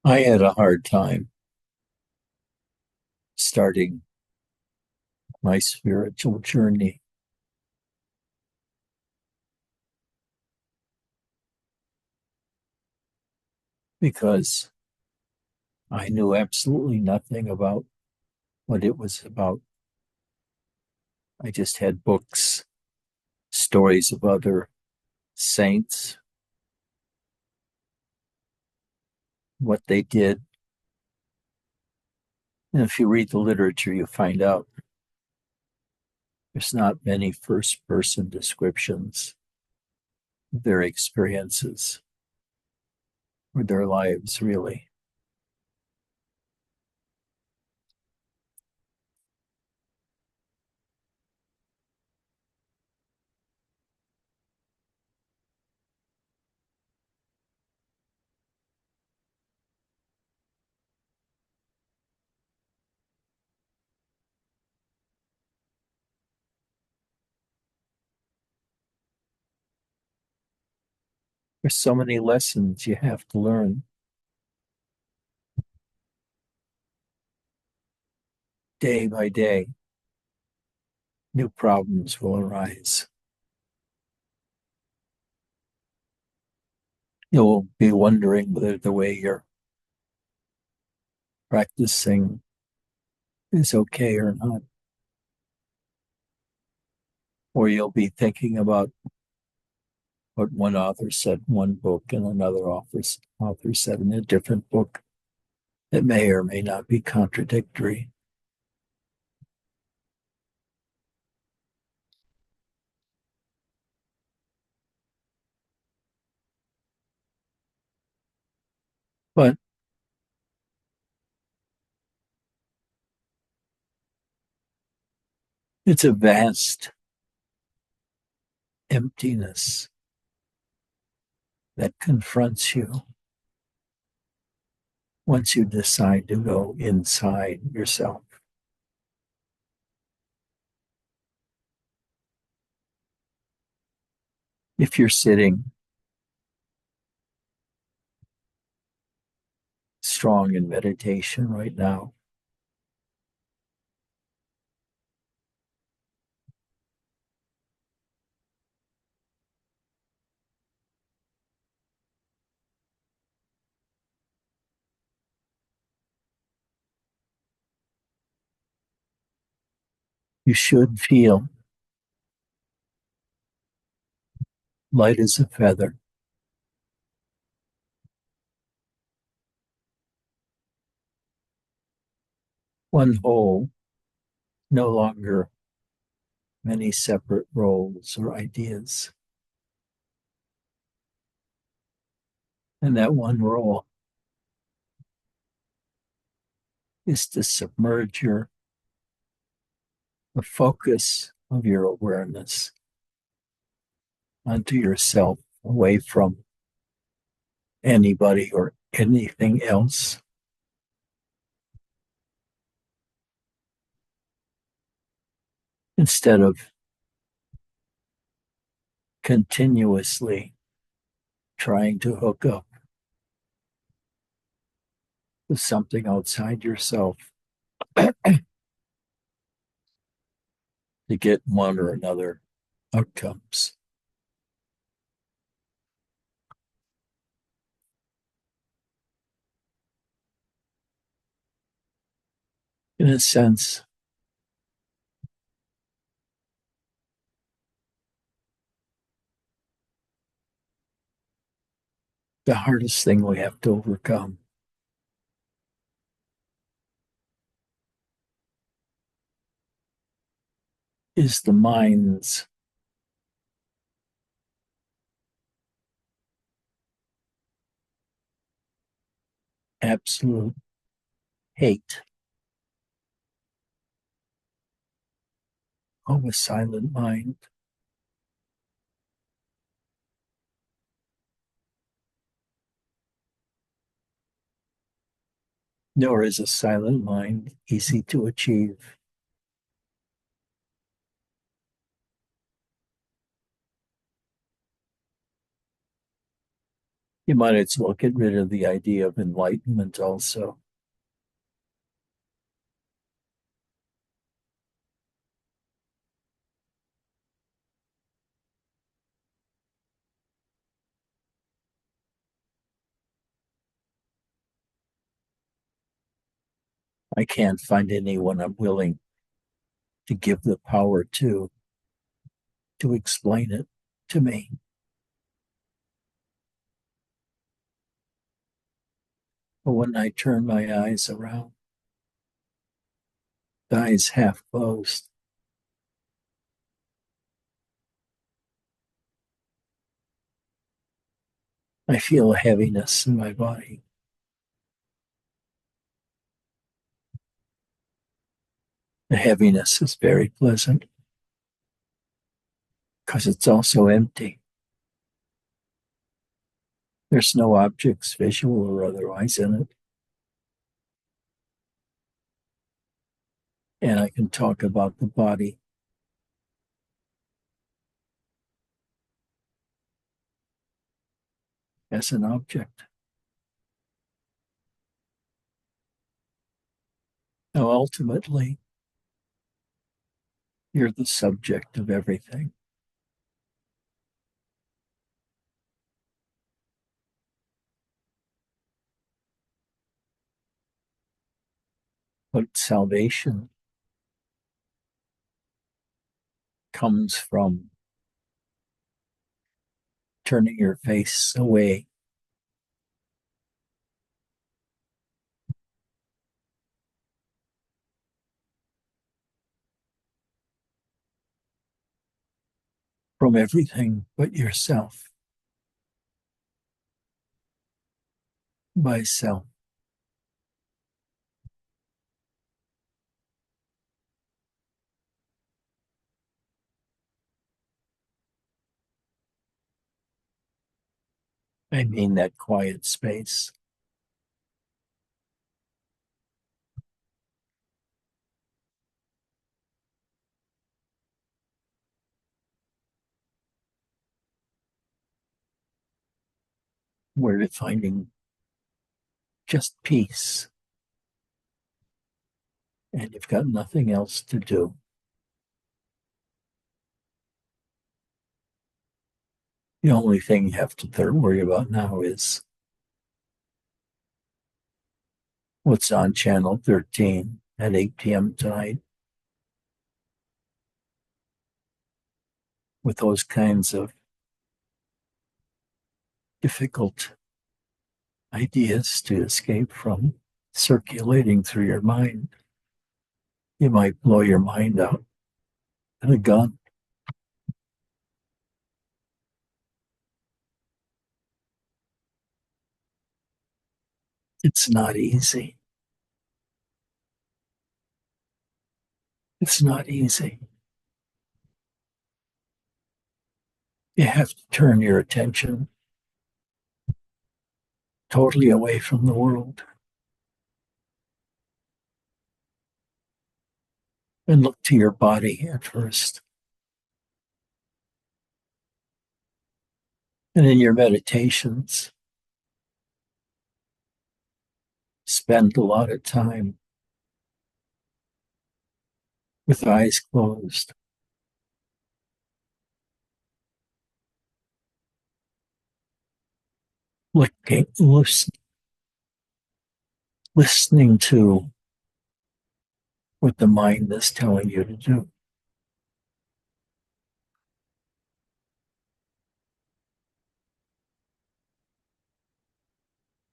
I had a hard time starting my spiritual journey because I knew absolutely nothing about what it was about. I just had books, stories of other saints, what they did. And if you read the literature, you find out there's not many first person descriptions of their experiences or their lives, really. There's so many lessons you have to learn day by day. New problems will arise. You'll be wondering whether the way you're practicing is okay or not. Or you'll be thinking about what one author said in one book and another author said in a different book that may or may not be contradictory. But it's a vast emptiness that confronts you once you decide to go inside yourself. If you're sitting strong in meditation right now, you should feel light as a feather, one whole, no longer many separate roles or ideas. And that one role is to submerge the focus of your awareness onto yourself, away from anybody or anything else. Instead of continuously trying to hook up with something outside yourself to get one or another outcomes. In a sense, the hardest thing we have to overcome is the mind's absolute hate of a silent mind. Nor is a silent mind easy to achieve. You might as well get rid of the idea of enlightenment also. I can't find anyone I'm willing to give the power to explain it to me. But when I turn my eyes around, the eyes half closed, I feel a heaviness in my body. The heaviness is very pleasant because it's also empty. There's no objects, visual or otherwise, in it. And I can talk about the body as an object. Now, ultimately, you're the subject of everything. But salvation comes from turning your face away from everything but yourself. By self, I mean that quiet space where you're finding just peace and you've got nothing else to do. The only thing you have to worry about now is what's on channel 13 at 8 p.m. tonight with those kinds of difficult ideas to escape from circulating through your mind. You might blow your mind out with a gun. It's not easy. It's not easy. You have to turn your attention totally away from the world and look to your body at first. And in your meditations, spend a lot of time with eyes closed, looking, listening to what the mind is telling you to do.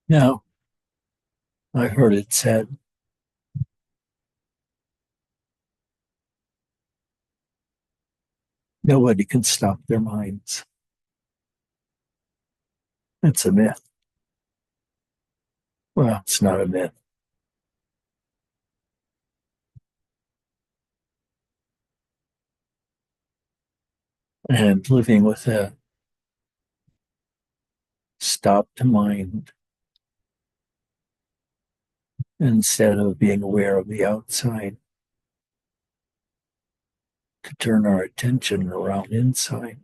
Now, I heard it said, nobody can stop their minds. It's a myth. Well, it's not a myth. And living with a stopped mind instead of being aware of the outside, to turn our attention around inside.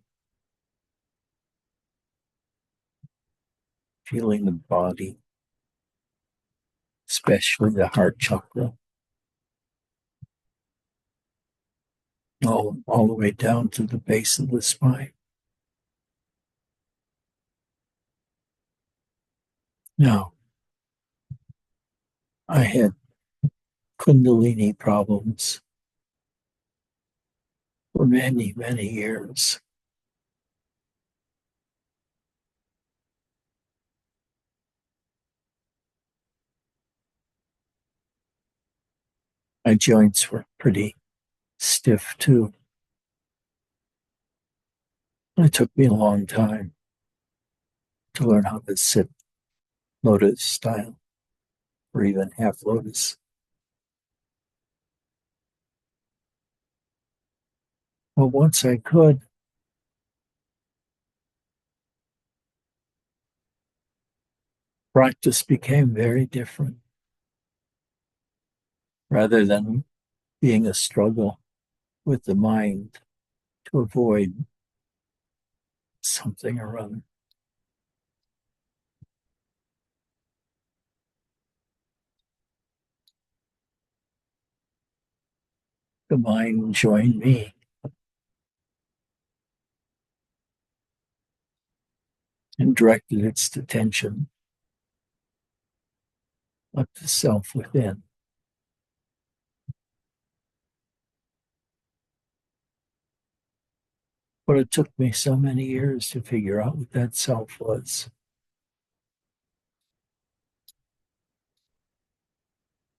feeling the body, especially the heart chakra, all the way down to the base of the spine. Now, I had Kundalini problems for many, many years. My joints were pretty stiff too. It took me a long time to learn how to sit lotus style or even half lotus. But once I could, practice became very different. Rather than being a struggle with the mind to avoid something or other, the mind joined me and directed its attention up the self within. But it took me so many years to figure out what that self was.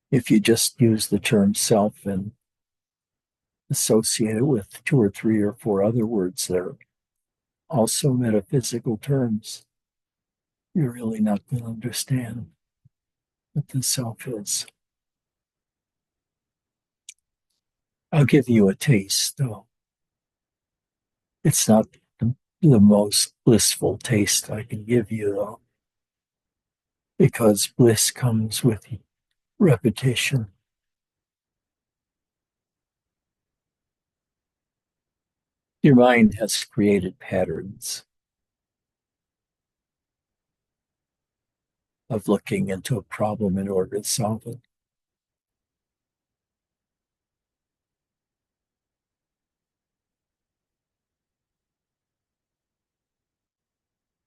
If you just use the term self and associate it with two or three or four other words that are also metaphysical terms, you're really not going to understand what the self is. I'll give you a taste, though. It's not the most blissful taste I can give you, though, because bliss comes with repetition. Your mind has created patterns of looking into a problem in order to solve it.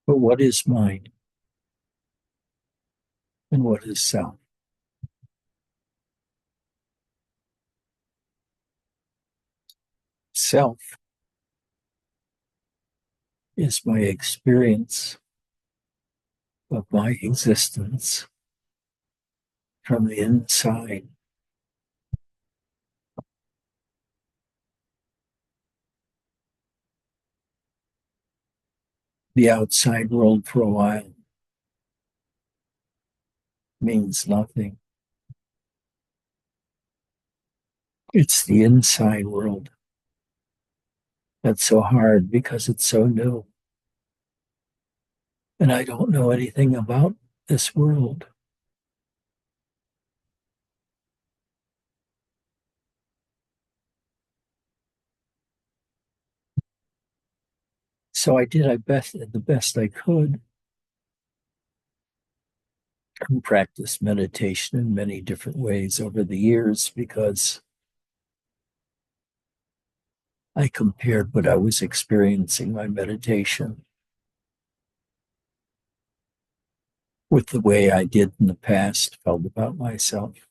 But what is mind? And what is self? Self is my experience of my existence from the inside. The outside world for a while means nothing. It's the inside world that's so hard because it's so new. And I don't know anything about this world. So I did the best I could and practiced meditation in many different ways over the years because I compared what I was experiencing my meditation with the way I did in the past, felt about myself.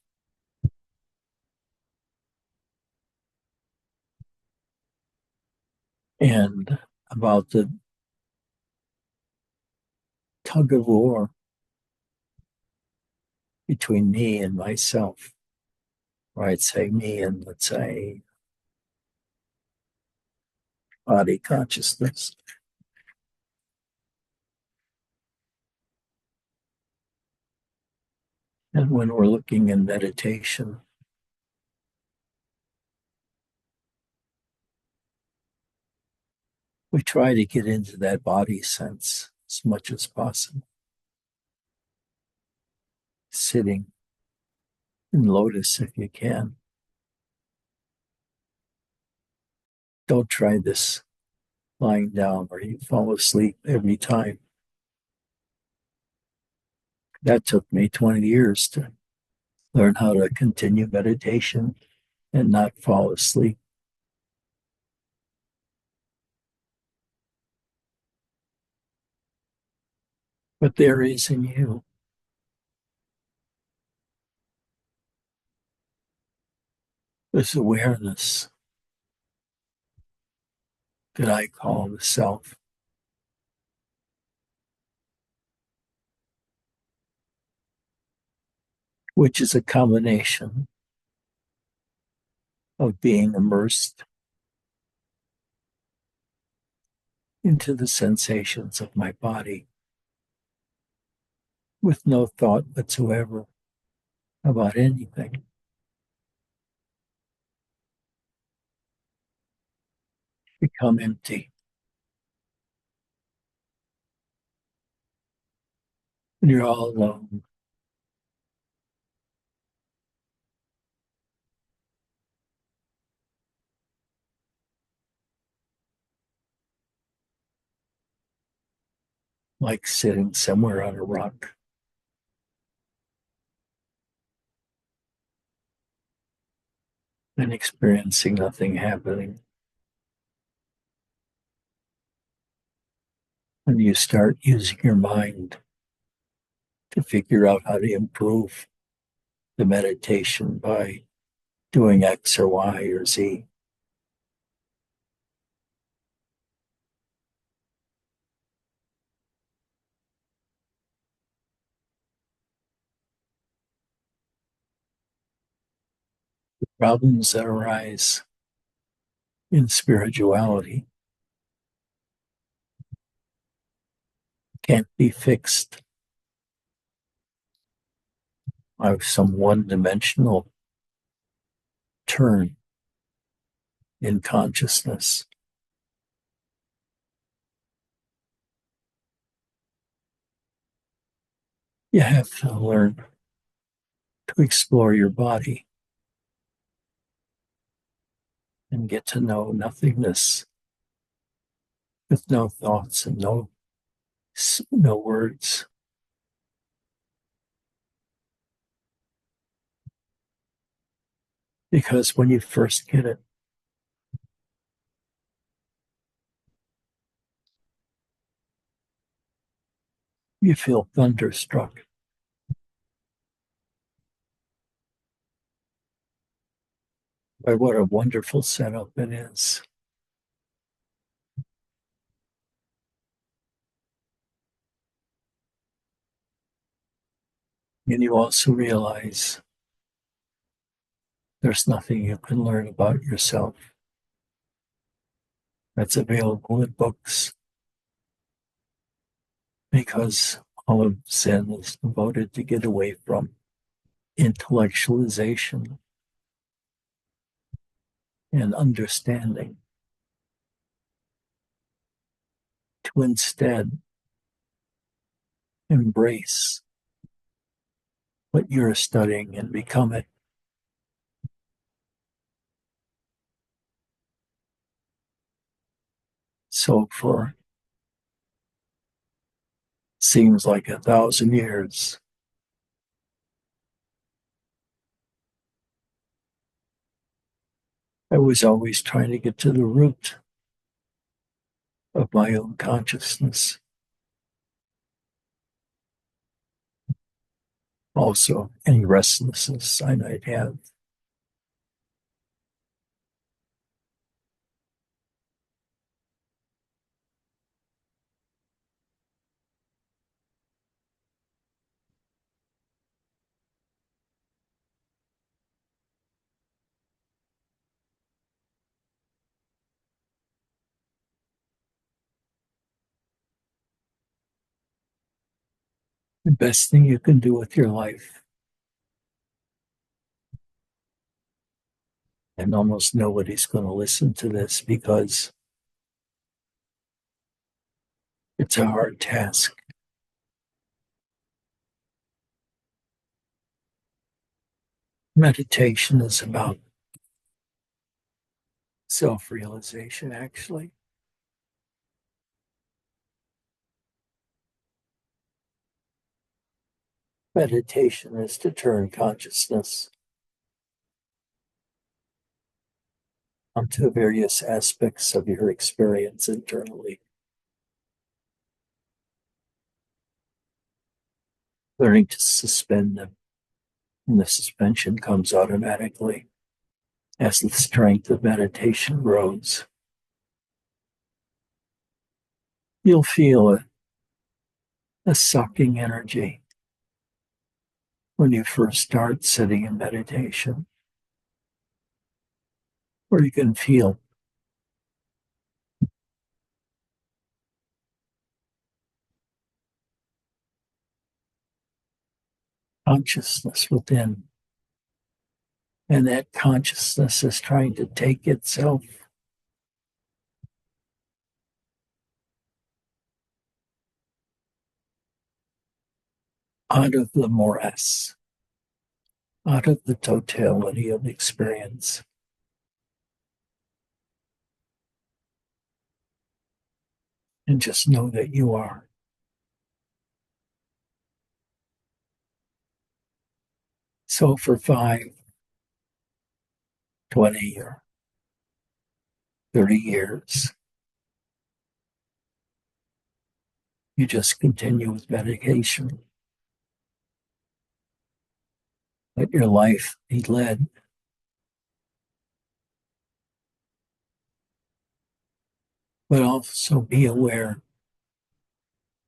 And about the tug of war between me and myself, or I'd say me and, let's say, body consciousness. And when we're looking in meditation, we try to get into that body sense as much as possible. Sitting in lotus if you can. Don't try this lying down where you fall asleep every time. That took me 20 years to learn how to continue meditation and not fall asleep. But there is in you this awareness that I call the self, which is a combination of being immersed into the sensations of my body with no thought whatsoever about anything. Become empty. And you're all alone. Like sitting somewhere on a rock and experiencing nothing happening. And you start using your mind to figure out how to improve the meditation by doing X or Y or Z. The problems that arise in spirituality can't be fixed by some one-dimensional turn in consciousness. You have to learn to explore your body and get to know nothingness with no thoughts and no words. Because when you first get it, you feel thunderstruck by what a wonderful setup it is. And you also realize there's nothing you can learn about yourself that's available in books, because all of Zen is devoted to get away from intellectualization and understanding, to instead embrace what you're studying and become it. So for seems like 1,000 years, I was always trying to get to the root of my own consciousness. Also, any restlessness I might have. The best thing you can do with your life, and almost nobody's going to listen to this because it's a hard task. Meditation is about self-realization, actually. Meditation is to turn consciousness onto various aspects of your experience internally, learning to suspend them. And the suspension comes automatically as the strength of meditation grows. You'll feel a sucking energy when you first start sitting in meditation, or you can feel consciousness within, and that consciousness is trying to take itself out of the morass, out of the totality of experience. And just know that you are. So for 5, 20, or 30 years, you just continue with meditation. Let your life be led but also be aware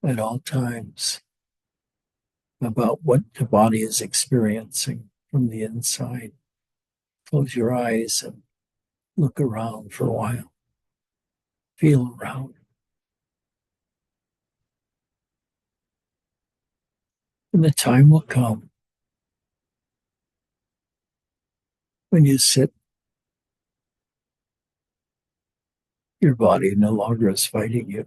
at all times about what the body is experiencing from the inside. Close your eyes and look around for a while. Feel around. And the time will come when you sit, your body no longer is fighting you.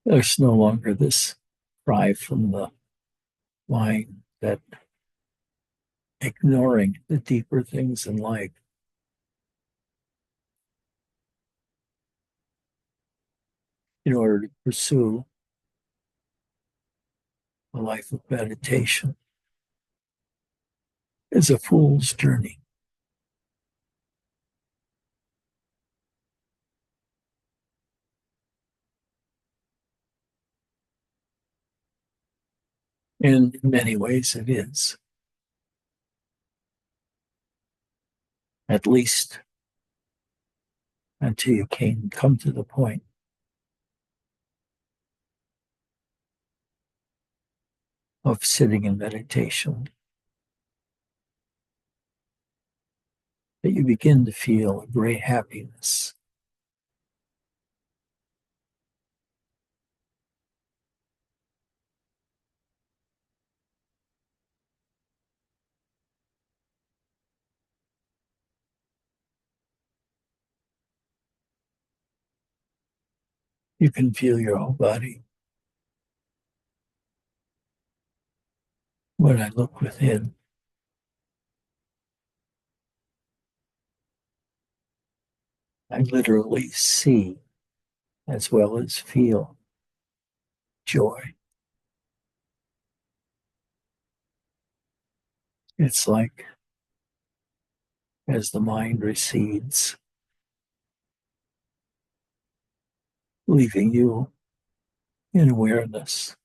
There's no longer this cry from the mind that ignoring the deeper things in life. In order to pursue a life of meditation is a fool's journey. And in many ways it is. At least until you can come to the point of sitting in meditation, that you begin to feel a great happiness. You can feel your whole body. When I look within, I literally see as well as feel joy. It's like as the mind recedes, leaving you in awareness.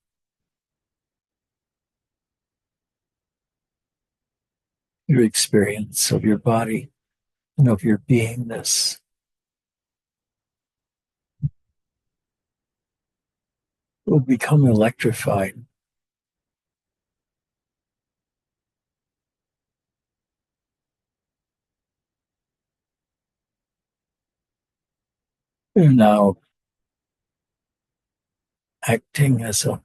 Your experience of your body and of your beingness will become electrified. You're now acting as a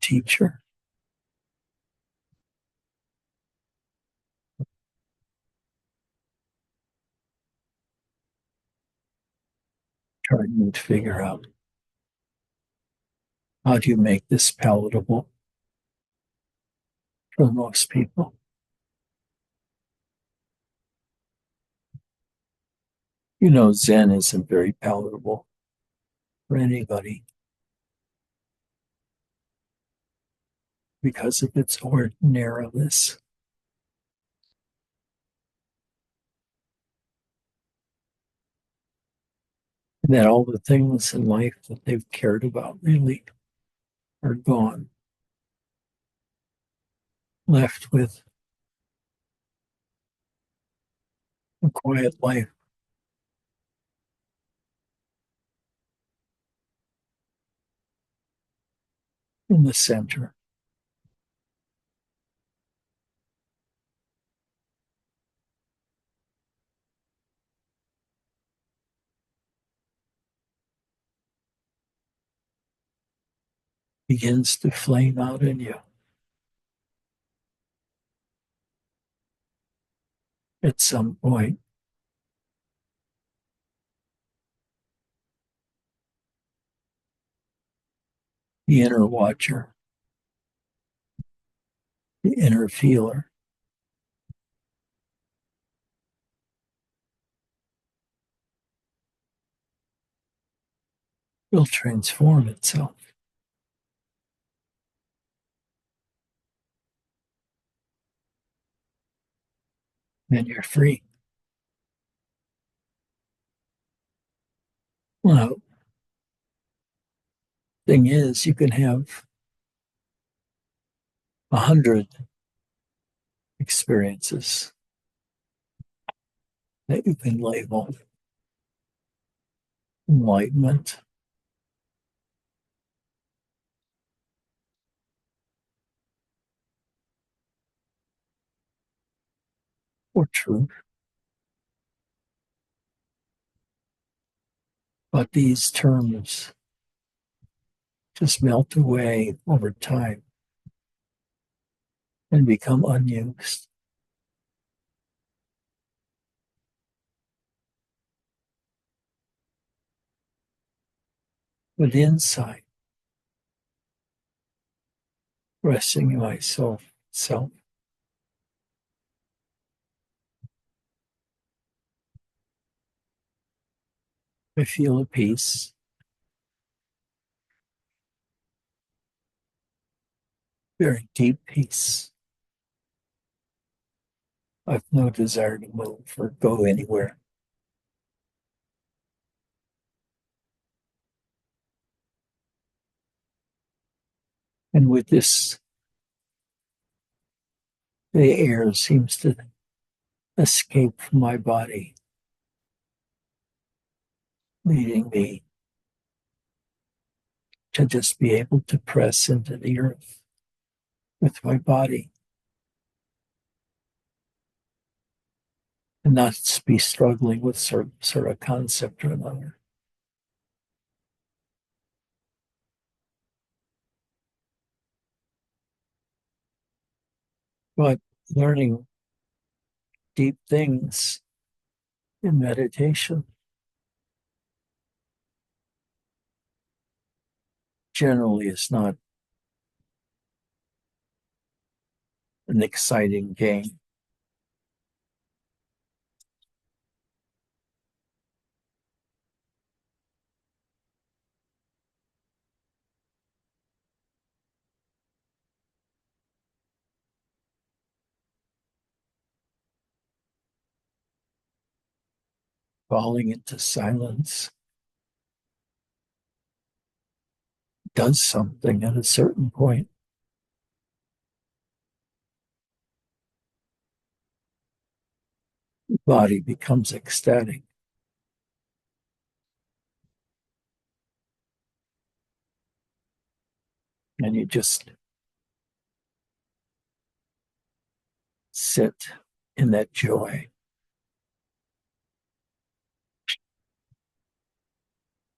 teacher. trying to figure out how do you make this palatable for most people. You know, Zen isn't very palatable for anybody because of its ordinariness. And that all the things in life that they've cared about really are gone, left with a quiet life in the center. Begins to flame out in you. At some point, the inner watcher, the inner feeler, will transform itself. And you're free. Well, thing is, you can have 100 experiences that you can label enlightenment, or truth. But these terms just melt away over time and become unused. But inside, resting in myself, self, I feel a peace, very deep peace. I've no desire to move or go anywhere. And with this, the air seems to escape from my body, leading me to just be able to press into the earth with my body and not be struggling with sort of concept or another. But learning deep things in meditation generally is not an exciting game. Falling into silence does something at a certain point. The body becomes ecstatic. And you just sit in that joy.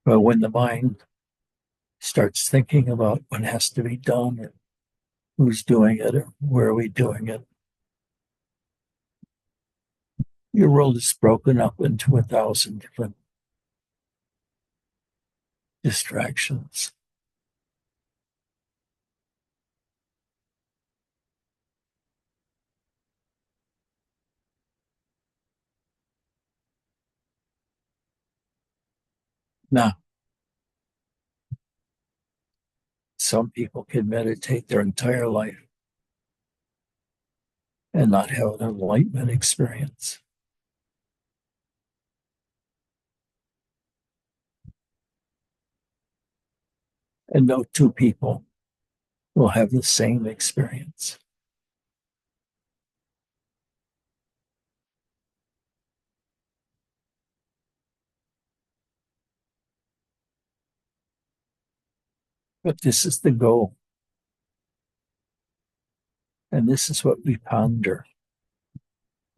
But when the mind starts thinking about what has to be done or who's doing it or where are we doing it, your world is broken up into 1,000 different distractions. Now, some people can meditate their entire life and not have an enlightenment experience. And no two people will have the same experience. But this is the goal. And this is what we ponder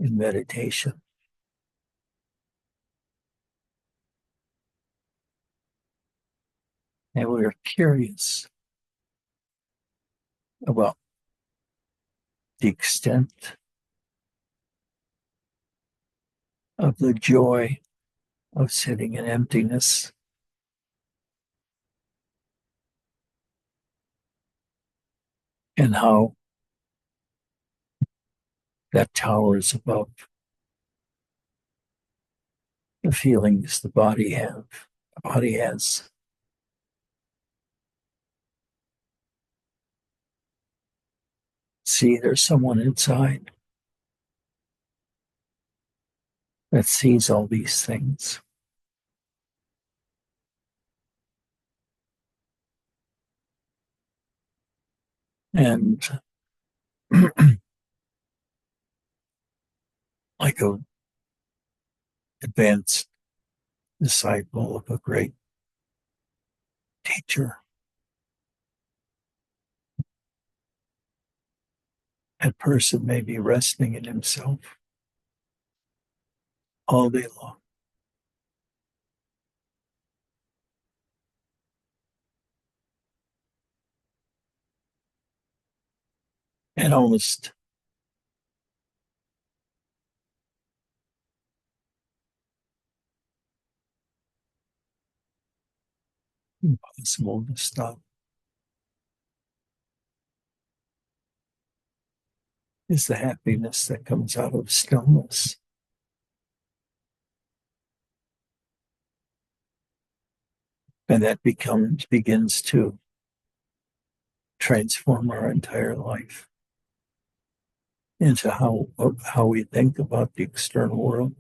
in meditation. And we are curious about the extent of the joy of sitting in emptiness and how that towers above the feelings the body has. See, there's someone inside that sees all these things. And like a advanced disciple of a great teacher, that person may be resting in himself all day long. And almost impossible to stop is the happiness that comes out of stillness. And that begins to transform our entire life into how we think about the external world,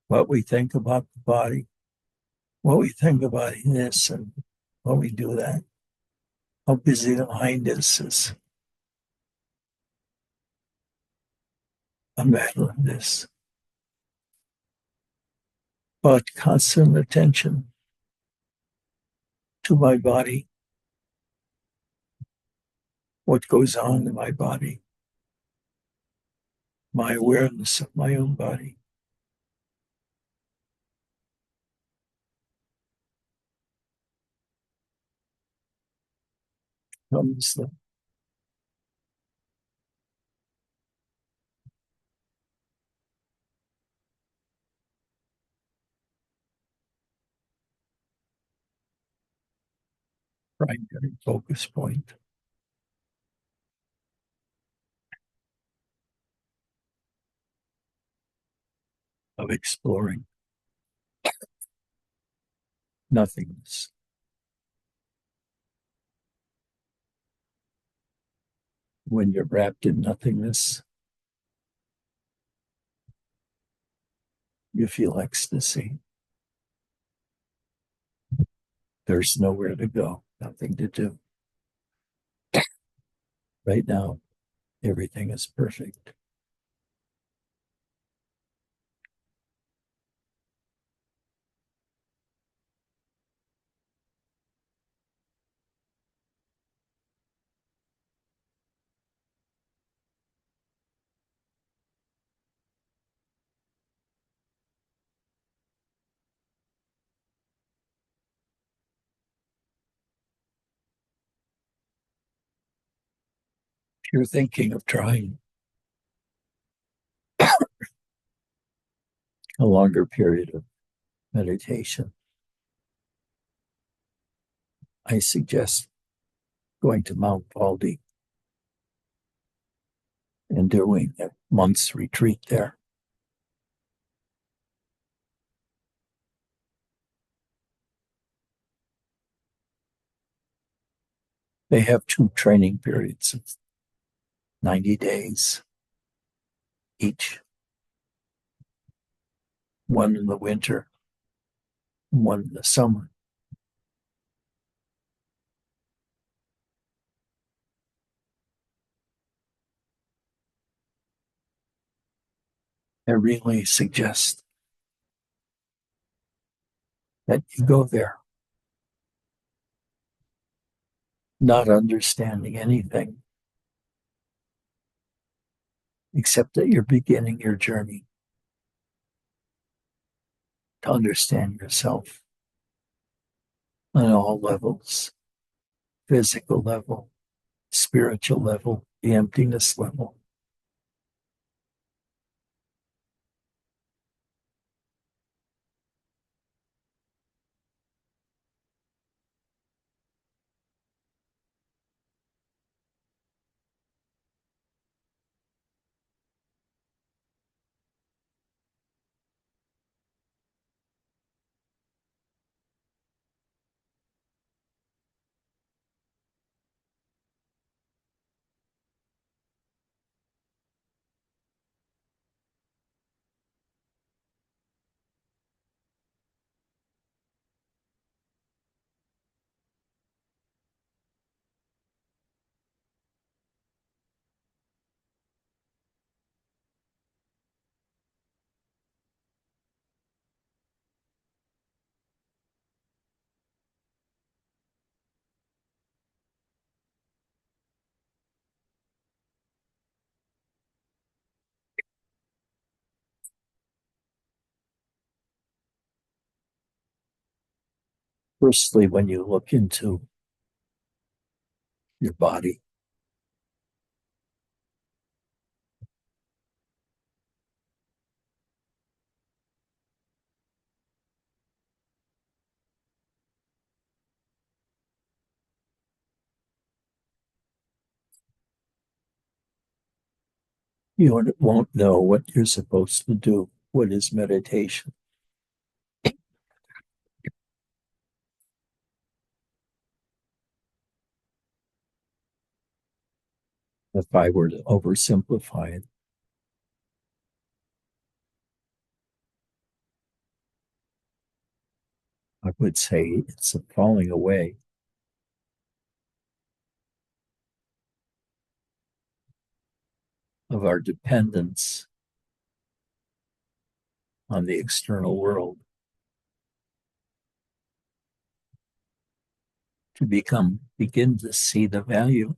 what we think about the body, what we think about this and what we do that, how busy the mind is a matter of this. But constant attention to my body, what goes on in my body, my awareness of my own body. Comes the primary focus point of exploring nothingness. When you're wrapped in nothingness, you feel ecstasy. There's nowhere to go, nothing to do. Right now, everything is perfect. If you're thinking of trying a longer period of meditation, I suggest going to Mount Baldy and doing a month's retreat there. They have 2 training periods of 90 days each, one in the winter and one in the summer. I really suggest that you go there, not understanding anything, except that you're beginning your journey to understand yourself on all levels, physical level, spiritual level, the emptiness level. Firstly, when you look into your body, you won't know what you're supposed to do. What is meditation? If I were to oversimplify it, I would say it's a falling away of our dependence on the external world to begin to see the value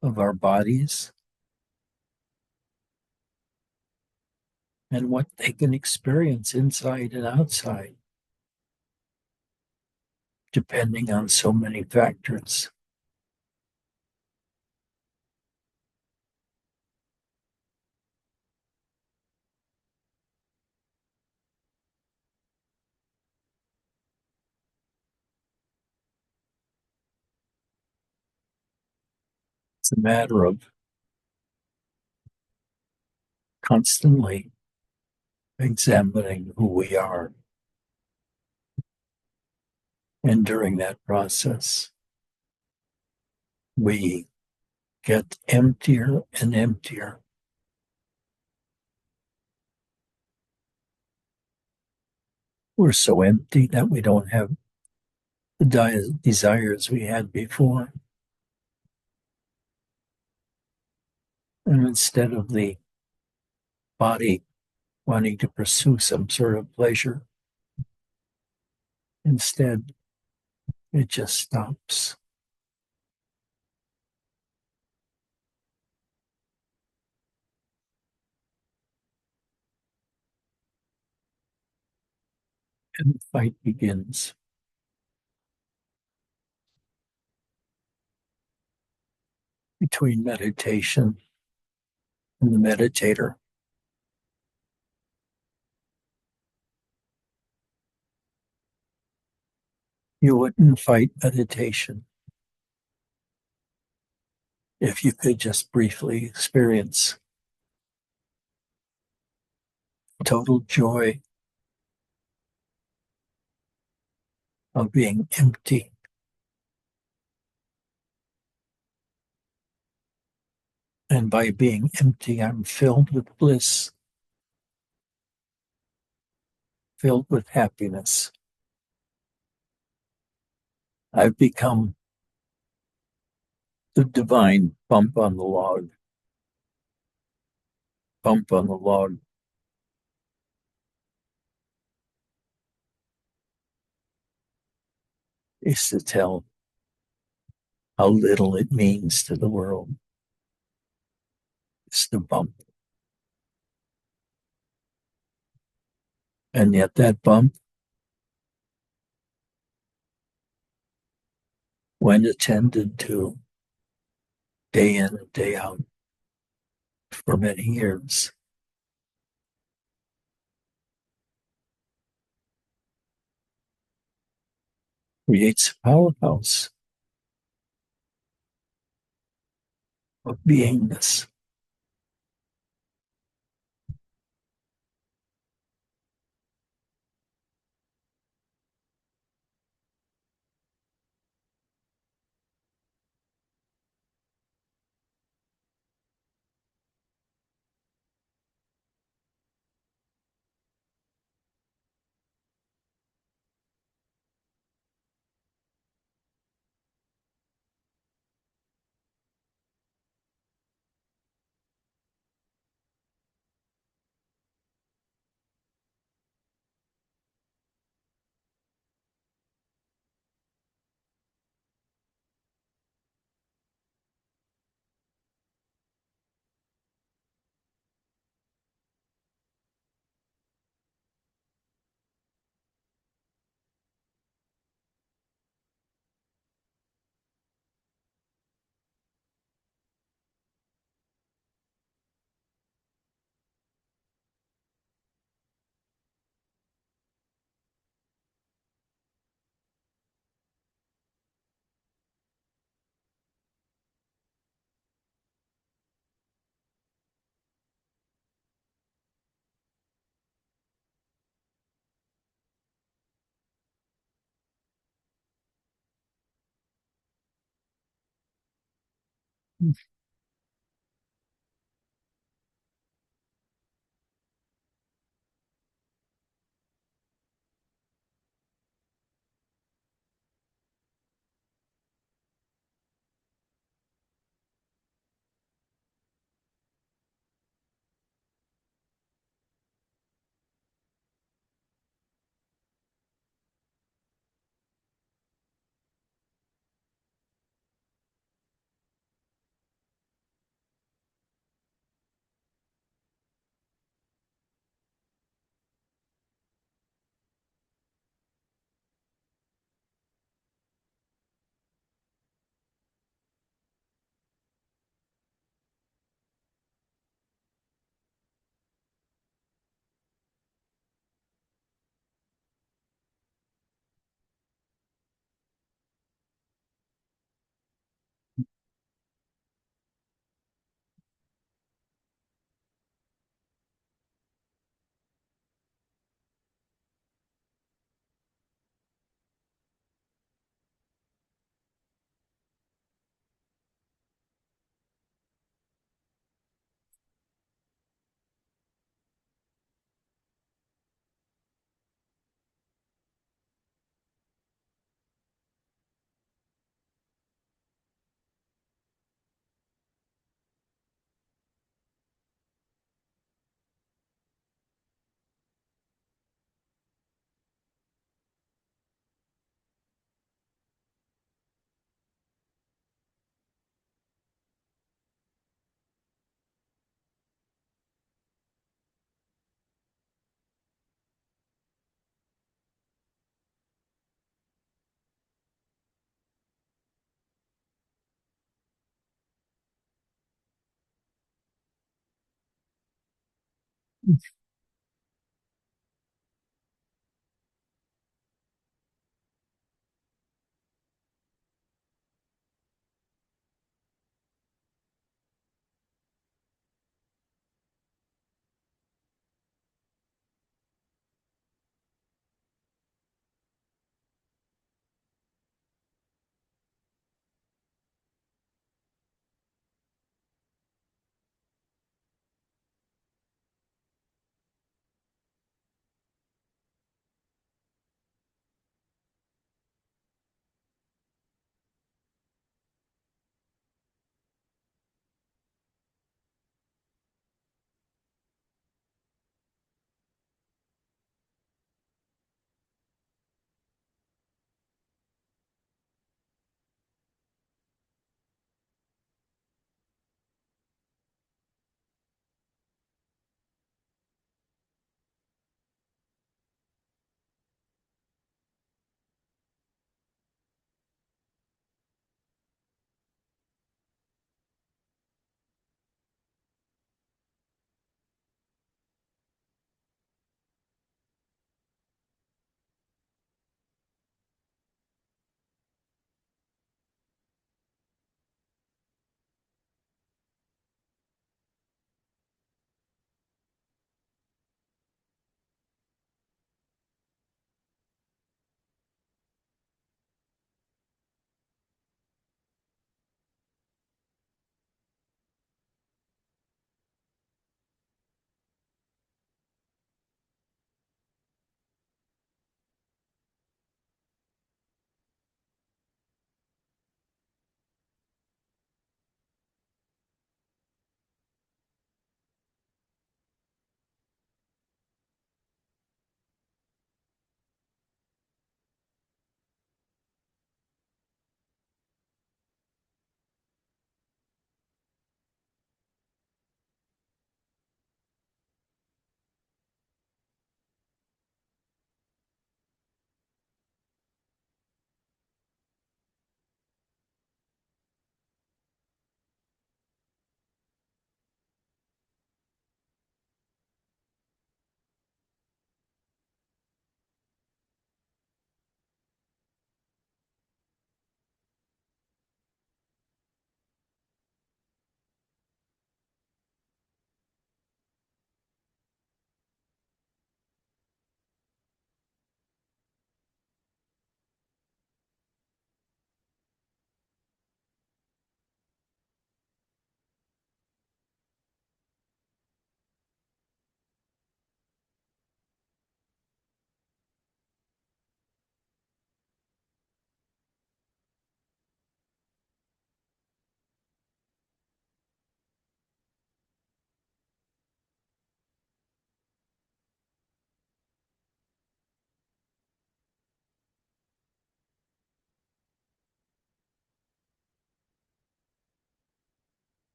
of our bodies and what they can experience inside and outside, depending on so many factors. It's a matter of constantly examining who we are. And during that process, we get emptier and emptier. We're so empty that we don't have the desires we had before. And instead of the body wanting to pursue some sort of pleasure, instead, it just stops. And the fight begins between meditation and the meditator. You wouldn't fight meditation if you could just briefly experience total joy of being empty. And by being empty, I'm filled with bliss, filled with happiness. I've become the divine bump on the log. Bump on the log is to tell how little it means to the world. It's the bump. And yet that bump, when attended to day in and day out for many years, creates a powerhouse of beingness.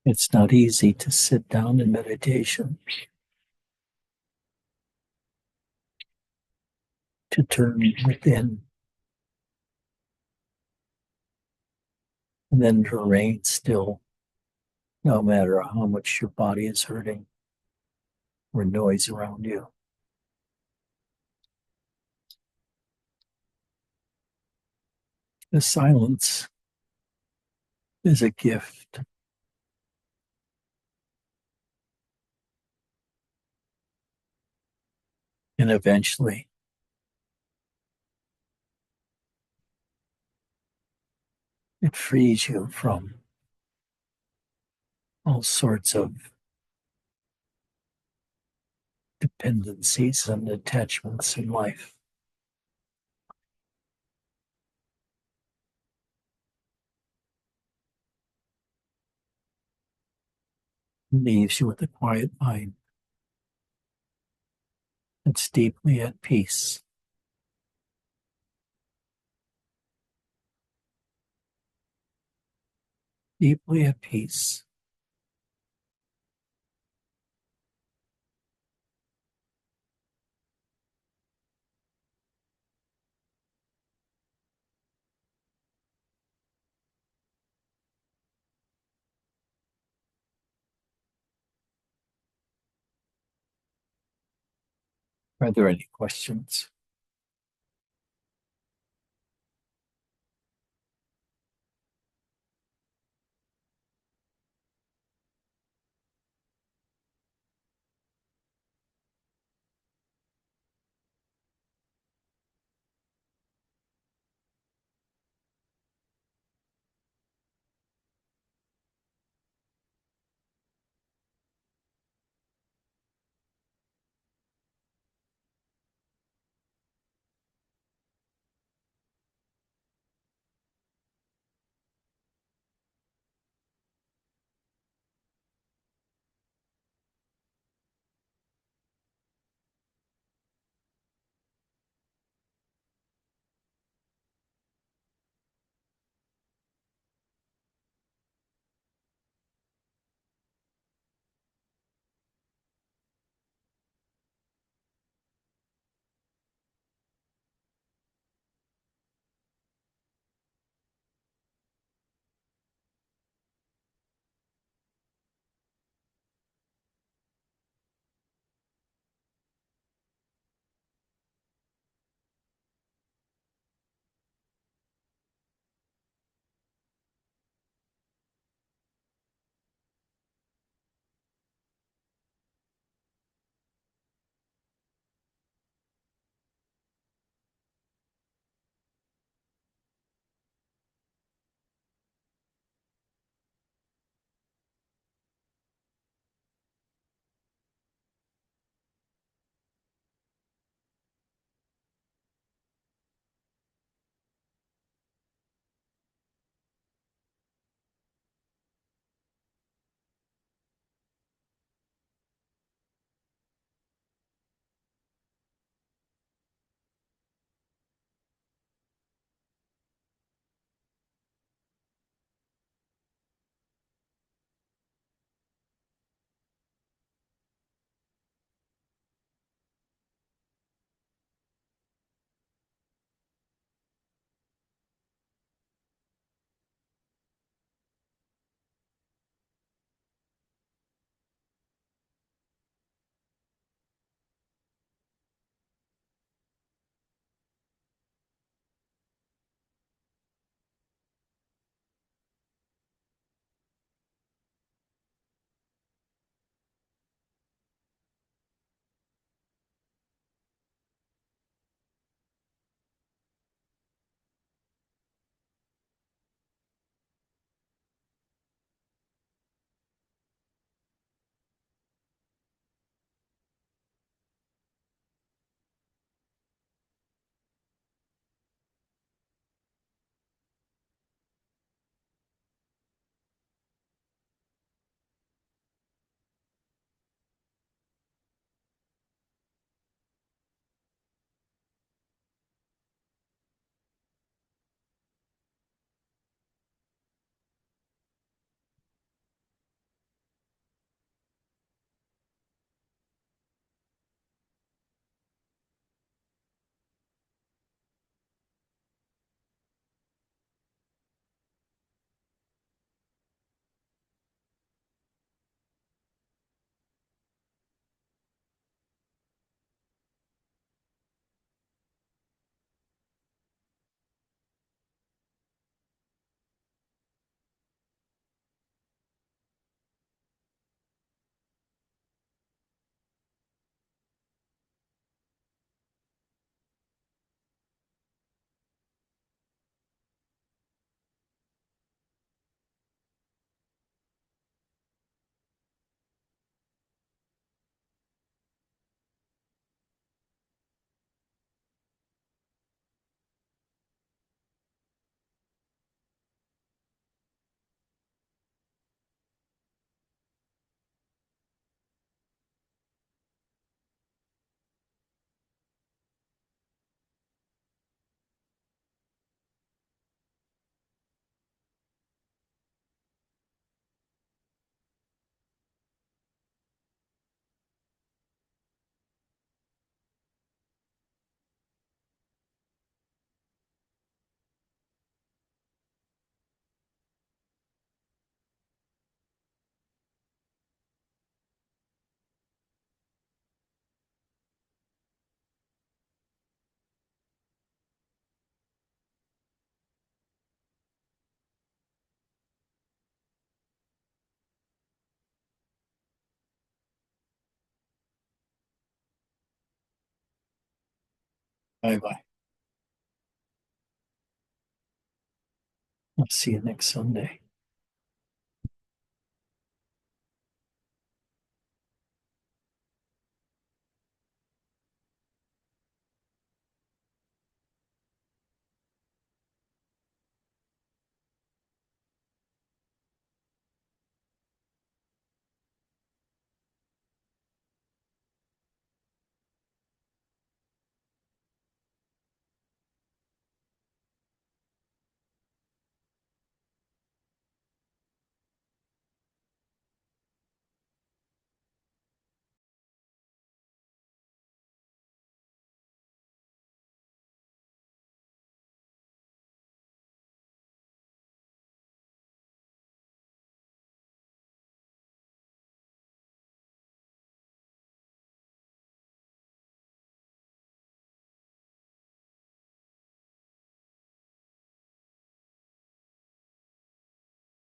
It's not easy to sit down in meditation, to turn within, and then to remain still, no matter how much your body is hurting or noise around you. The silence is a gift. And eventually, it frees you from all sorts of dependencies and attachments in life. It leaves you with a quiet mind that's deeply at peace. Deeply at peace. Are there any questions? Bye bye. I'll see you next Sunday.